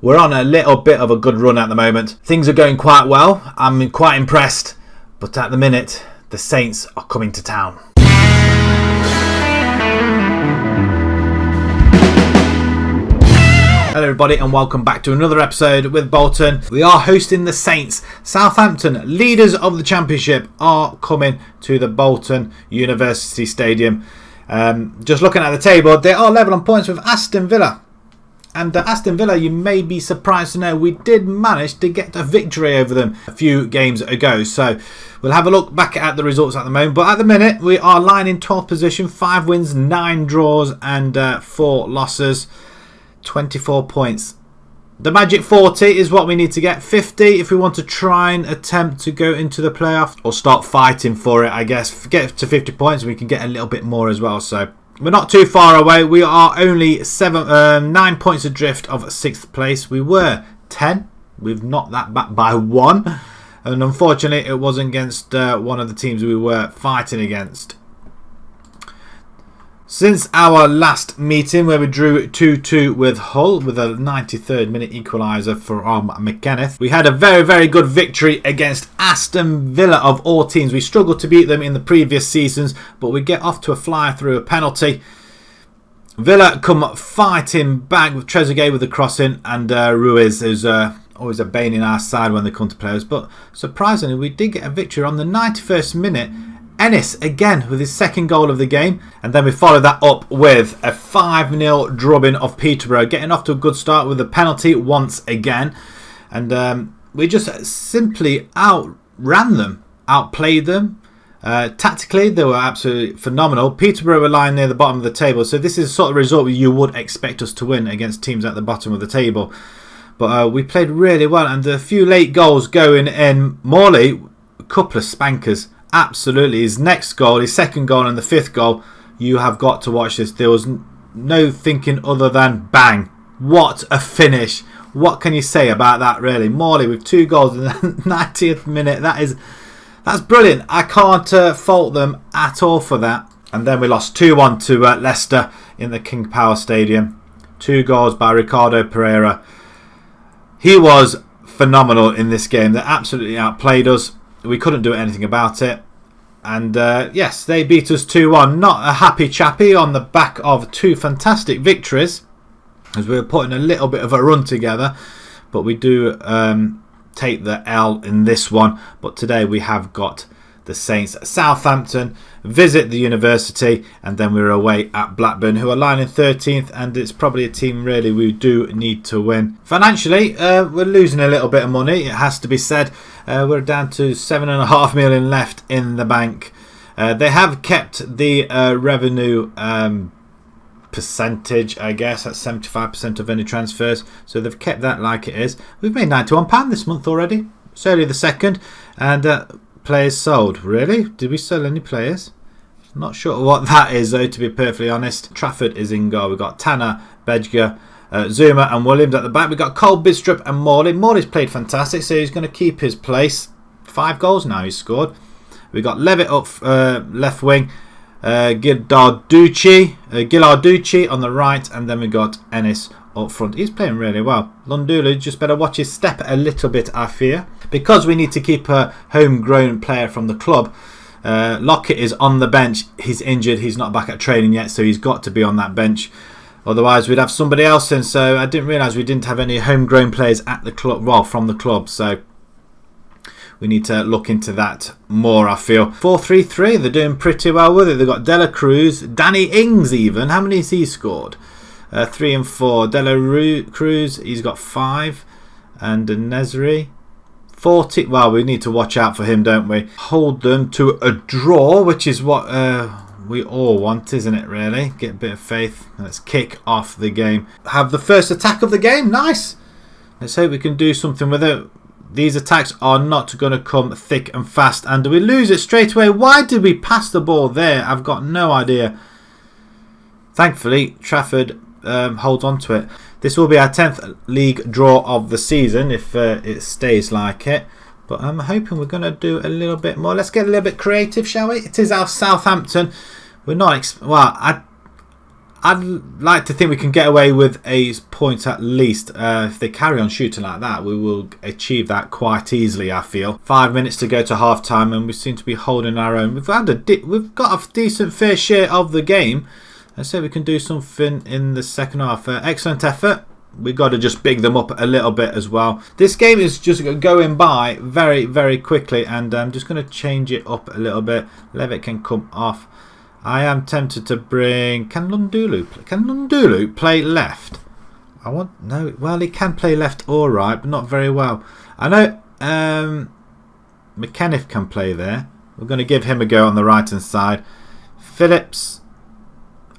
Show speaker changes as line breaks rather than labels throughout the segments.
We're on a little bit of a good run at the moment. Things are going quite well. I'm quite impressed. But at the minute, the Saints are coming to town. Hello everybody and welcome back to another episode with Bolton. We are hosting the Saints. Southampton, leaders of the Championship, are coming to the Bolton University Stadium. Just looking at the table, they are level on points with Aston Villa. And Aston Villa, you may be surprised to know, we did manage to get a victory over them a few games ago. So we'll have a look back at the results at the moment. But at the minute, we are lying in 12th position, 5 wins, 9 draws and 4 losses. 24 points. The magic 40 is what we need to get. 50 if we want to try and attempt to go into the playoff or start fighting for it, I guess. Get to 50 points and we can get a little bit more as well. So we're not too far away. We are only 9 points adrift of 6th place. We were 10. We've knocked that back by 1. And unfortunately it wasn't against one of the teams we were fighting against. Since our last meeting where we drew 2-2 with Hull with a 93rd minute equaliser from McKenneth, we had a very good victory against Aston Villa of all teams. We struggled to beat them in the previous seasons, but we get off to a flyer through a penalty. Villa come fighting back with Trezeguet with the crossing and Ruiz, who's always a bane in our side when they come to play us. But surprisingly, we did get a victory on the 91st minute. Ennis again with his second goal of the game, and then we followed that up with a 5-0 drubbing of Peterborough, getting off to a good start with a penalty once again, and we just simply outran them, outplayed them. Tactically they were absolutely phenomenal. Peterborough were lying near the bottom of the table, so this is the sort of result you would expect us to win against teams at the bottom of the table, but we played really well, and a few late goals going in. Morley, a couple of spankers. Absolutely, his next goal, his second goal and the 5th goal, you have got to watch this. There was no thinking other than bang. What a finish. What can you say about that really? Morley with 2 goals in the 90th minute. That's brilliant. I can't fault them at all for that. And then we lost 2-1 to Leicester in the King Power Stadium. 2 goals by Ricardo Pereira. He was phenomenal in this game. They absolutely outplayed us. We couldn't do anything about it. And yes, they beat us 2-1. Not a happy chappy on the back of 2 fantastic victories, as we were putting a little bit of a run together. But we do take the L in this one. But today we have got the Saints. Southampton visit the University, and then we're away at Blackburn, who are lying in 13th, and it's probably a team really we do need to win. Financially, we're losing a little bit of money, it has to be said. We're down to $7.5 million left in the bank. They have kept the revenue percentage, I guess, at 75% of any transfers, so they've kept that like it is. We've made £91 this month already. It's only the 2nd, and players sold. Really? Did we sell any players? Not sure what that is though, to be perfectly honest. Trafford is in goal. We've got Tanner, Bedger, Zuma and Williams at the back. We've got Cole, Bidstrup and Morley. Morley's played fantastic, so he's going to keep his place. 5 goals now he's scored. We've got Levitt up left wing. Gillarducci on the right, and then we got Ennis up front. He's playing really well. Lundulu just better watch his step a little bit, I fear, because we need to keep a homegrown player from the club. Lockett is on the bench. He's injured. He's not back at training yet, so he's got to be on that bench. Otherwise, we'd have somebody else in. So I didn't realise we didn't have any homegrown players at the club, well, from the club. So we need to look into that more, I feel. 4-3-3. They're doing pretty well with it. They've got Dela Cruz, Danny Ings even. How many has he scored? 3 and 4. Dela Cruz, he's got 5. And Nesri, 40. Well, we need to watch out for him, don't we? Hold them to a draw, which is what we all want, isn't it, really? Get a bit of faith. Let's kick off the game. Have the first attack of the game. Nice. Let's hope we can do something with it. These attacks are not going to come thick and fast. And do we lose it straight away? Why did we pass the ball there? I've got no idea. Thankfully, Trafford holds on to it. This will be our 10th league draw of the season if it stays like it. But I'm hoping we're going to do a little bit more. Let's get a little bit creative, shall we? It is our Southampton. We're not... well, I'd like to think we can get away with a point at least. If they carry on shooting like that, we will achieve that quite easily, I feel. 5 minutes to go to half time, and we seem to be holding our own. We've got a decent fair share of the game. Let's say we can do something in the second half. Excellent effort. We've got to just big them up a little bit as well. This game is just going by very, very quickly, and I'm just going to change it up a little bit. Levitt can come off. I am tempted to bring... Can Lundulu play left? No. Well, he can play left all right, but not very well. I know McKenniff can play there. We're going to give him a go on the right-hand side. Phillips.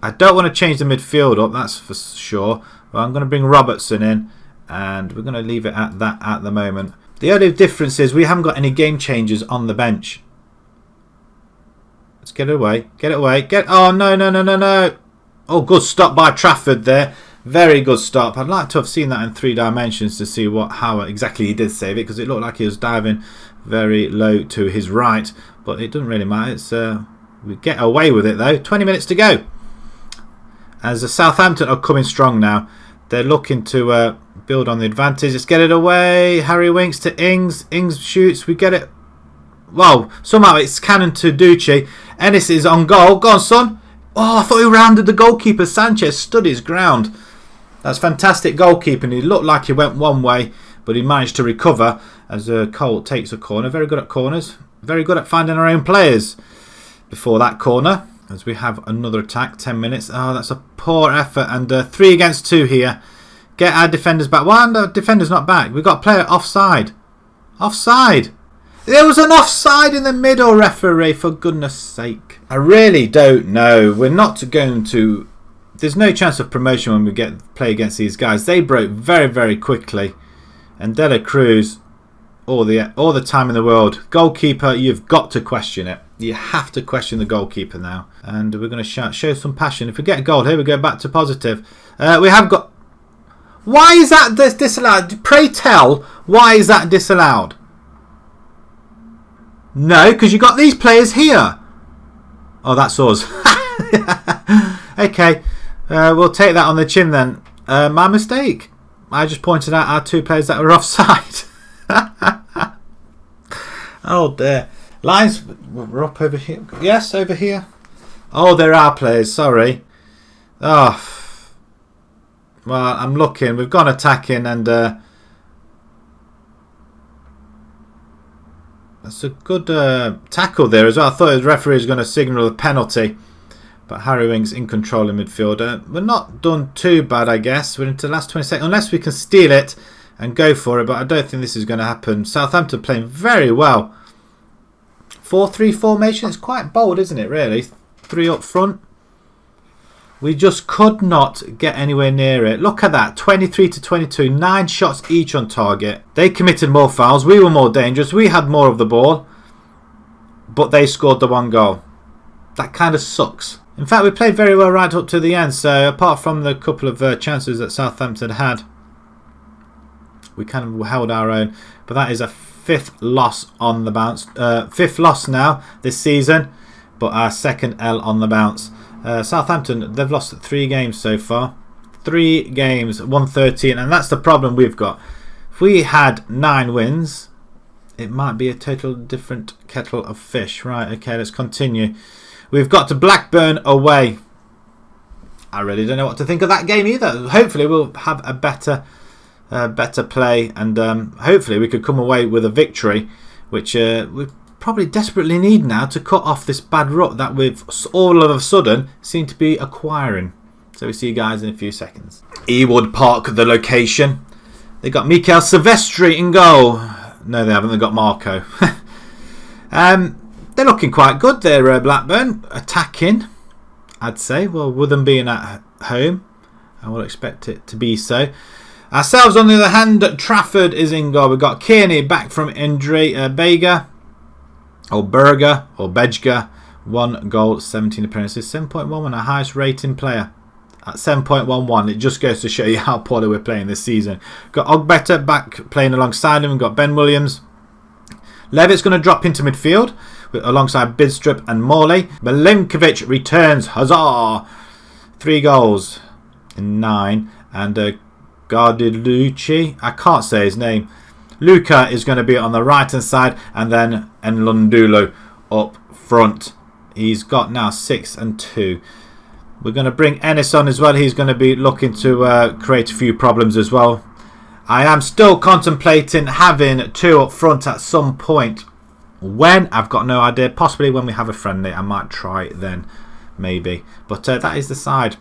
I don't want to change the midfield up, that's for sure. Well, I'm going to bring Robertson in, and we're going to leave it at that at the moment. The only difference is we haven't got any game changers on the bench. Let's get it away. Get it away. Oh, no. Oh, good stop by Trafford there. Very good stop. I'd like to have seen that in 3 dimensions to see how exactly he did save it, because it looked like he was diving very low to his right. But it doesn't really matter. It's we get away with it, though. 20 minutes to go. As the Southampton are coming strong now. They're looking to build on the advantage. Let's get it away. Harry Winks to Ings. Ings shoots. We get it. Well, somehow it's cannon to Ducci. Ennis is on goal. Go on, son. Oh, I thought he rounded the goalkeeper. Sanchez stood his ground. That's fantastic goalkeeping. He looked like he went one way, but he managed to recover as Cole takes a corner. Very good at corners. Very good at finding our own players before that corner. As we have another attack. 10 minutes. Oh, that's a poor effort. And 3 against 2 here. Get our defenders back. Why are the defenders not back? We've got a player offside. Offside. There was an offside in the middle, referee, for goodness sake. I really don't know. We're not going to... There's no chance of promotion when we play against these guys. They broke very, very quickly. And Dela Cruz, all the time in the world. Goalkeeper, you've got to question it. You have to question the goalkeeper now. And we're going to show some passion. If we get a goal here, we go back to positive. We have got... Why is that disallowed? Pray tell, why is that disallowed? No, because you got these players here. Oh, that's us. Okay, we'll take that on the chin then. My mistake. I just pointed out our 2 players that were offside. Oh dear. Lines, we're up over here. Yes, over here. Oh, there are players. Sorry. Oh. Well, I'm looking. We've gone attacking and... That's a good tackle there as well. I thought the referee was going to signal a penalty. But Harry Winks in control in midfield. We're not done too bad, I guess. We're into the last 20 seconds. Unless we can steal it and go for it. But I don't think this is going to happen. Southampton playing very well. 4-3 formation. It's quite bold, isn't it, really? 3 up front. We just could not get anywhere near it. Look at that. 23 to 22. 9 shots each on target. They committed more fouls. We were more dangerous. We had more of the ball. But they scored the 1 goal. That kind of sucks. In fact, we played very well right up to the end. So apart from the couple of chances that Southampton had, we kind of held our own. But that is a 5th loss on the bounce. 5th loss now this season. But our 2nd L on the bounce. Southampton, they've lost 3 games so far. 3 games, 1-13, and that's the problem we've got. If we had 9 wins, it might be a total different kettle of fish. Right, okay, let's continue. We've got to Blackburn away. I really don't know what to think of that game either. Hopefully we'll have a better play, and hopefully we could come away with a victory, which we probably desperately need now to cut off this bad rut that we've all of a sudden seem to be acquiring. So we see you guys in a few seconds. Ewood Park, the location. They got Mikel Silvestri in goal. No, they haven't. They got Marco. They're looking quite good there, Blackburn. Attacking, I'd say. Well, with them being at home, I will expect it to be so. Ourselves, on the other hand, Trafford is in goal. We've got Kearney back from injury. Bega. Or Berger, or Bejga, 1 goal, 17 appearances, 7.11, our highest rating player at 7.11. It just goes to show you how poorly we're playing this season. Got Ogbeta back playing alongside him. We've got Ben Williams. Levitt's going to drop into midfield alongside Bidstrup and Morley. Milinkovic returns. Huzzah! 3 goals in 9. And Gardilucci, I can't say his name. Luca is going to be on the right hand side, and then Nlundulo up front. He's got now 6 and 2. We're going to bring Ennis on as well. He's going to be looking to create a few problems as well. I am still contemplating having 2 up front at some point. When? I've got no idea. Possibly when we have a friendly. I might try it then. Maybe. But that is the side.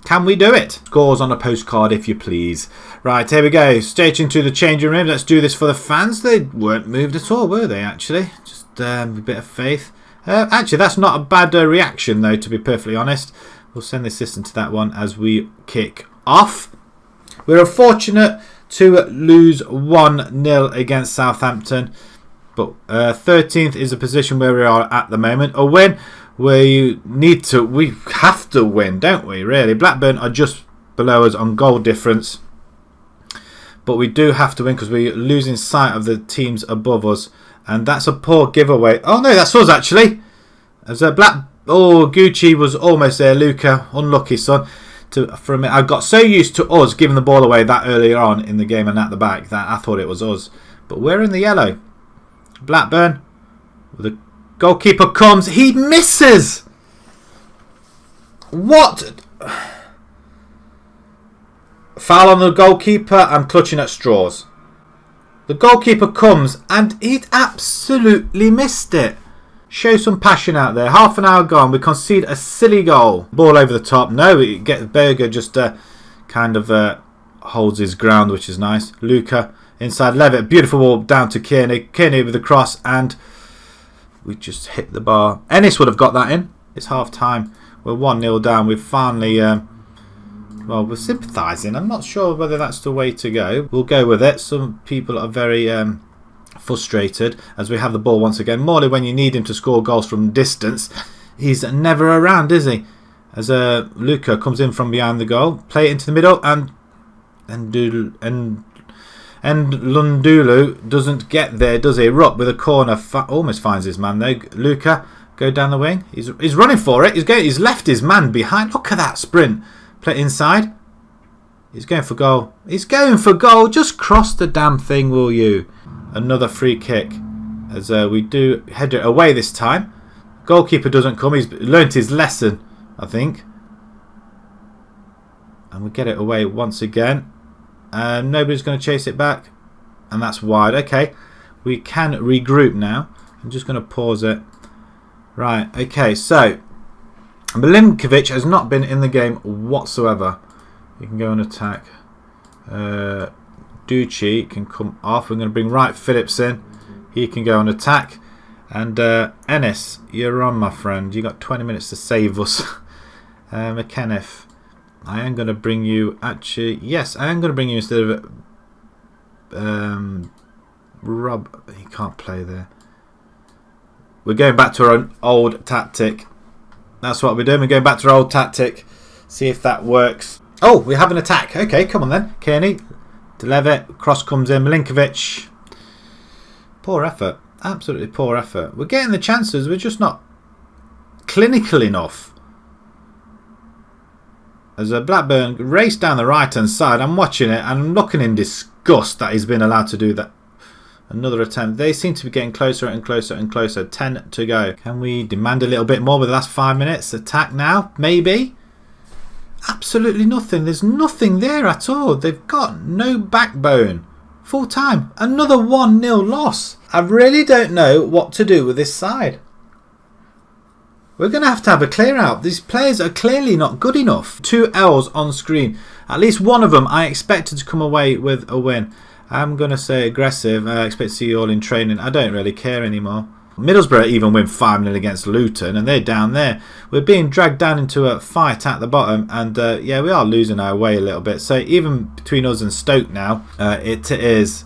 Can we do it? Scores on a postcard, if you please. Right, here we go. Straight into the changing room. Let's do this for the fans. They weren't moved at all, were they, actually? Just a bit of faith. Actually, that's not a bad reaction, though, to be perfectly honest. We'll send the assistant to that one as we kick off. We're unfortunate to lose 1-0 against Southampton. But 13th is a position where we are at the moment. A win where we have to win, don't we, really? Blackburn are just below us on goal difference. But we do have to win because we're losing sight of the teams above us. And that's a poor giveaway. Oh, no, that's us, actually. As a Gucci was almost there. Luca, unlucky, son. For a minute, I got so used to us giving the ball away that earlier on in the game and at the back that I thought it was us. But we're in the yellow. Blackburn. The goalkeeper comes. He misses. What? Foul on the goalkeeper. I'm clutching at straws. The goalkeeper comes and he absolutely missed it. Show some passion out there. Half an hour gone. We concede a silly goal. Ball over the top. No, Berger just kind of holds his ground, which is nice. Luca inside Levitt. Beautiful ball down to Kearney. Kearney with the cross, and we just hit the bar. Ennis would have got that in. It's half time. We're 1-0 down. We've finally... well, we're sympathising. I'm not sure whether that's the way to go. We'll go with it. Some people are very... frustrated as we have the ball once again. Morley, when you need him to score goals from distance, he's never around, is he? As Luca comes in from behind the goal, play it into the middle, and Lundulu doesn't get there, does he? Rupp with a corner, almost finds his man there. Luca, go down the wing. He's running for it. He's left his man behind. Look at that sprint. Play it inside. He's going for goal. He's going for goal. Just cross the damn thing, will you? Another free kick as we do head it away this time. Goalkeeper doesn't come. He's learnt his lesson, I think. And we get it away once again. Nobody's going to chase it back. And that's wide. Okay. We can regroup now. I'm just going to pause it. Right. Okay. So, Milinkovic has not been in the game whatsoever. You can go and attack. Ducci can come off. We're going to bring Wright Phillips in. He can go on attack. And Ennis, you're on, my friend. You got 20 minutes to save us. McKenneth, I am going to bring you. Actually, yes, I am going to bring you instead of Rob. He can't play there. We're going back to our old tactic. That's what we're doing. We're going back to our old tactic. See if that works. Oh, we have an attack. Okay, come on then. Kearney. Levitt, cross comes in, Milinkovic. Poor effort, absolutely poor effort. We're getting the chances, we're just not clinical enough. As a Blackburn race down the right hand side, I'm watching it and I'm looking in disgust that he's been allowed to do that. Another attempt. They seem to be getting closer and closer and closer. 10 to go. Can we demand a little bit more with the last 5 minutes? Attack now, maybe. Absolutely nothing. There's nothing there at all. They've got no backbone. Full time. Another 1-0 loss. I really don't know what to do with this side. We're going to have a clear out. These players are clearly not good enough. 2 L's on screen. At least one of them I expected to come away with a win. I'm going to say aggressive. I expect to see you all in training. I don't really care anymore. Middlesbrough even win 5-0 against Luton and they're down there. We're being dragged down into a fight at the bottom and yeah, we are losing our way a little bit. So even between us and Stoke now, it is,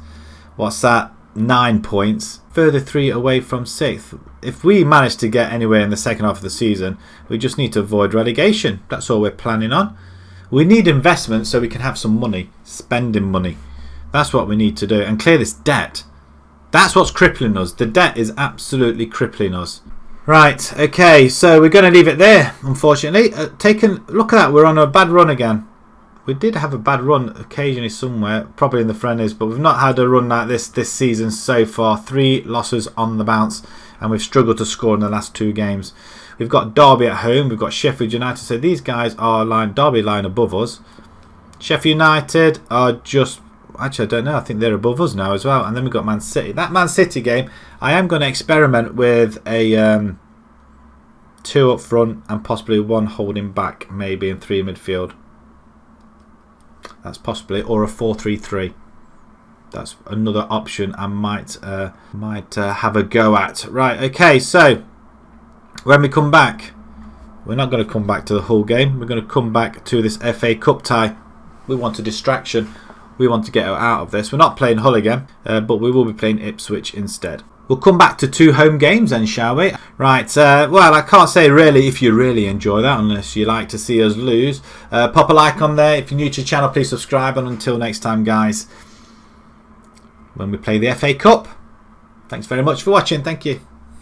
what's that, 9 points. Further 3 away from 6th. If we manage to get anywhere in the second half of the season, we just need to avoid relegation. That's all we're planning on. We need investment so we can have some money, spending money. That's what we need to do and clear this debt. That's what's crippling us. The debt is absolutely crippling us. Right, okay, so we're going to leave it there, unfortunately. Look at that, we're on a bad run again. We did have a bad run occasionally somewhere, probably in the friendlies, but we've not had a run like this season so far. 3 losses on the bounce, and we've struggled to score in the last 2 games. We've got Derby at home, we've got Sheffield United, so these guys are Derby line above us. Sheffield United are just, actually I don't know, I think they're above us now as well. And then we've got Man City. That Man City game, I am going to experiment with a 2 up front and possibly 1 holding back, maybe, in 3 midfield. That's possibly, or a 4-3-3. That's another option I might have a go at. Right, okay, so when we come back, we're not going to come back to the Hull game. We're going to come back to this FA Cup tie. We want a distraction. We want to get out of this. We're not playing Hull again, but we will be playing Ipswich instead. We'll come back to 2 home games then, shall we? Right, well, I can't say really if you really enjoy that, unless you like to see us lose. Pop a like on there. If you're new to the channel, please subscribe. And until next time, guys, when we play the FA Cup, thanks very much for watching. Thank you.